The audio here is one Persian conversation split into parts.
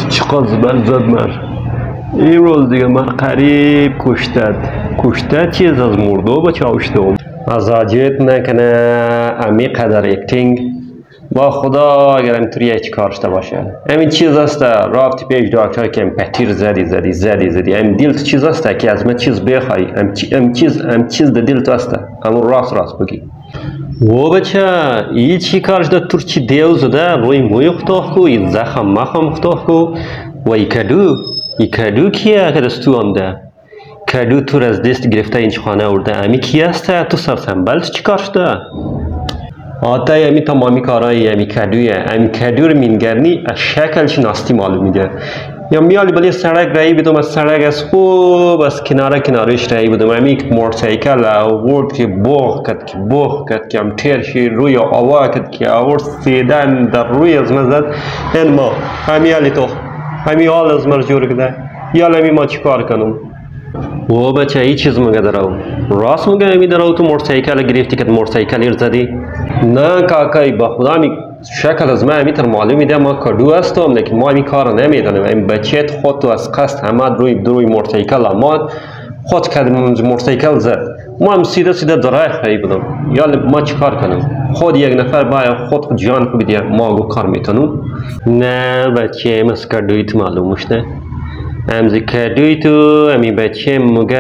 چقدر زبر زد مر این روز دیگه من قریب کشتد چیز از مردو به چاوشتم از عجیت نکنه امی قدر اکتینگ با خدا اگر اینطوری یک کار شده باشه همین چیز است رافتی پیش دکتر که امپاتیر زدی همین دیل تو چیز است که از من چیز بخوای هم چیز در دیل تو است همون راست بگی و بچه ای چی کار شده تور چی دیو زده روی موی اختاق کو ای زخم مخم اختاق کو و ای کدو کیه که دستو آمده کدو تور از دست گرفته اینچ خانه ارده امی کی است تو سرسنبل چی کار شده آتا یمی تمامی کارای یمی کدو رو مینگرنی از شکلش ناستی معلوم میده یا میالی بلی سرک رایی بدم از سرک از خوب از کنارش رایی بدم امی موتورسیکل آورد که بوخ کد که هم تیرشی روی آوا کد که آورد سیدن در روی از مزد این ما همی حال از مرجور کده یا لمی ما چی کار کنم و بچه ای چیز مگه دراو راست مگه امی دراو تو موتورسیکل گرفتی که موتورسیکل ایر زدی نه کاکای با خدا می شکل از من میتر معلوم میده ما کدو هستم لیکن ما این کارو نمیدونم این بچت خود تو از قصد همه روی موتورسیکل آمد خود کد موتورسیکل زد ما هم سیده درای خری بودم یا ما چی کار کنم خود یک نفر باید خود جان کو بیده ما گو کار میتونم نه بچه از کدویت معلوم مشته امزی کدوی تو امی بچه موگه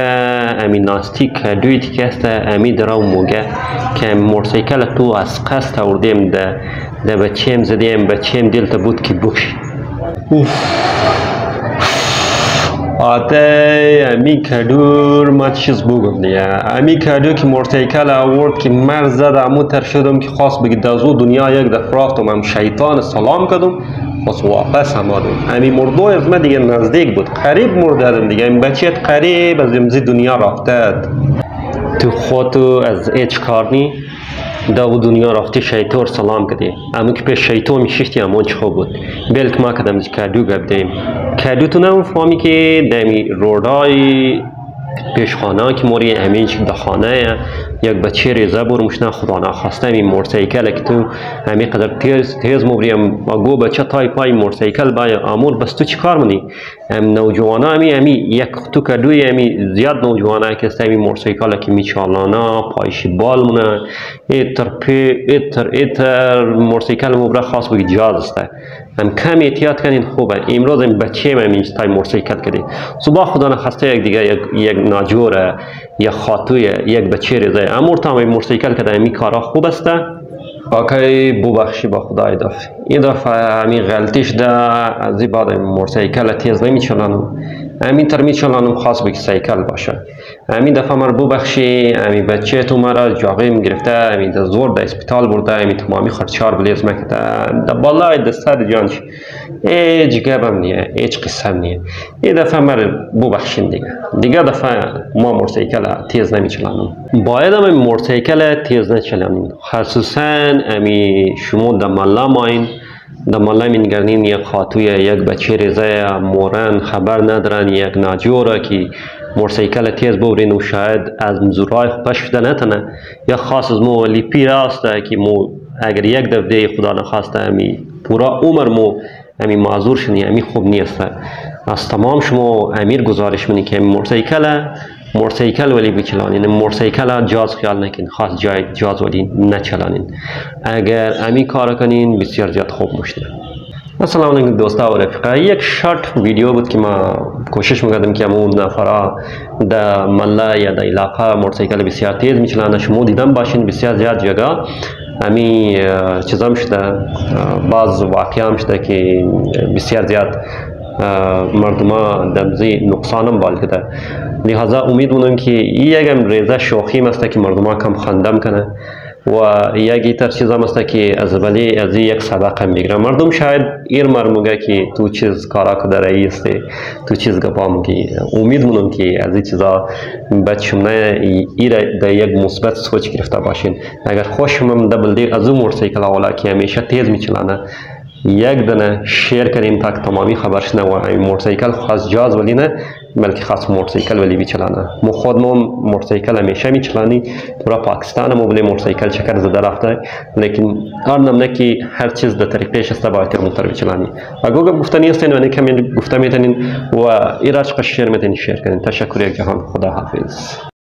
امی ناستی کدویت که است امی دراو موگه که موتورسیکل تو از قصد آوردیم ده بچه زدیم بچه دل تا بود که بکش آته امی کدور ما چیز بگم دیگه امی کدو که موتورسیکل آورد که مرز زد امو تر شدم که خواست بگید دازو دنیا یک دفعه رفتم هم شیطان سلام کردم خواست واپس آمدم امی مردو از من دیگه نزدیک بود قریب مردم دیگه این بچهت قریب از امزی دنیا رفتد تو خودتو از ایچ کارنی داو دنیا رفتی شیطان سلام کردی اما که پیش شیطان میشیشتی همون چه خوب بود بلک ما کدام کدو گبدیم کدو تو نمون فهمی که دمی روڈای پیش خانه که موری همینچ دخانه یک بچه ریزه برمشنه خدا نخواسته این موتورسیکل که تو همین قدر تیز مبریم گو بچه تای پای موتورسیکل بای آمور بس تو چی کار منی نوجوانه همی یک تو کدوی همی زیاد نوجوانه که است همین موتورسیکل که میچالانا پایشی بال مونه ایتر موتورسیکل مبره خاص بگی جاز است هم کم احتیاط کنین خوبه امروز این بچه من اینج تای موتورسیکل کردی صبح خدا نخواسته یک دیگه یک ناجوره یک خاطوی یک بچه ریزه امور تا این موتورسیکل کده امی کارا خوب است آکای ببخشی با خدای دفعه این دفعه امی غلطیش ده از این بعد موتورسیکل تیز نمیچلانم امین تر میچلانم خاص بگی سیکل باشه امین دفعه مر ببخشی امی بچه تو مرا جاغیم گرفته امی ده زور ده اسپیتال برده امی تمامی خرچار بلیز مکده ده بالای دسته جانش ایچ گبم نیه ایچ قسم نیه این دفعه مر ببخشین دیگه دفعه ما موتورسیکل تیز نمیچلانم باید امی موتورسیکل تیز نچلانیم خصوصا امی شما در ملا ماین در ملا مینگرنین یک خاطوی یک بچه ریزه مورن خبر ندارن یک ناجوره که موتورسیکل تیز بورین و شاید از مزورای پش شده نتنه یا خاص از مو ولی پیر است که مو اگر یک دفعه خدا نخواسته امی پورا عمر مو امی معذور شنی امی خوب نیست از تمام شما امیر گزارش منی که موتورسیکل ولی بچلانین موتورسیکل جاز خیال نکن خاص جای جاز ولی نچلانین اگر امی کار کنین بسیار زیاد خوب مشته السلام علیکم دوستا و رفقا یک شارت ویدیو بود که ما کوشش میکردم که همون نفرا در ملا یا در علاقه موتورسیکل بسیار تیز میچلانه شما دیدم باشین بسیار زیاد جگه امی چیزام شده بعض واقعی هم شده که بسیار زیاد مردم دمزی نقصانم بال کده لحاظا امید مونم که یکم ریزه شوخی است که مردم کم خندم کنه و یکی تر چیز هم است که از ولی از یک سبق هم بگیرم مردم شاید ایر مرموگه که تو چیز کارا کده رئیس تو چیز گپا مگی امید مونم که از این چیزا بچم نه ایر در یک مثبت سوچ گرفته باشین اگر خوشم دبل دی از اون موتورسیکل اولا که همیشه تیز میچلانه یک دنه شیر کنیم تا تمامی خبرش نه و این موتورسیکل خاص جاز ولی نه بلکه خاص موتورسیکل ولی بیچلانه مو خود مو موتورسیکل همیشه میچلانی برای پاکستان مو بله موتورسیکل چکر زده رفته لیکن آرنم نکی هر چیز در طریقش است باید موتور بیچلانی اگه گفتنی است اینو کمی گفته میتونین و ایراج قشیر میتونین شیر کنین تشکر یک جهان خدا حافظ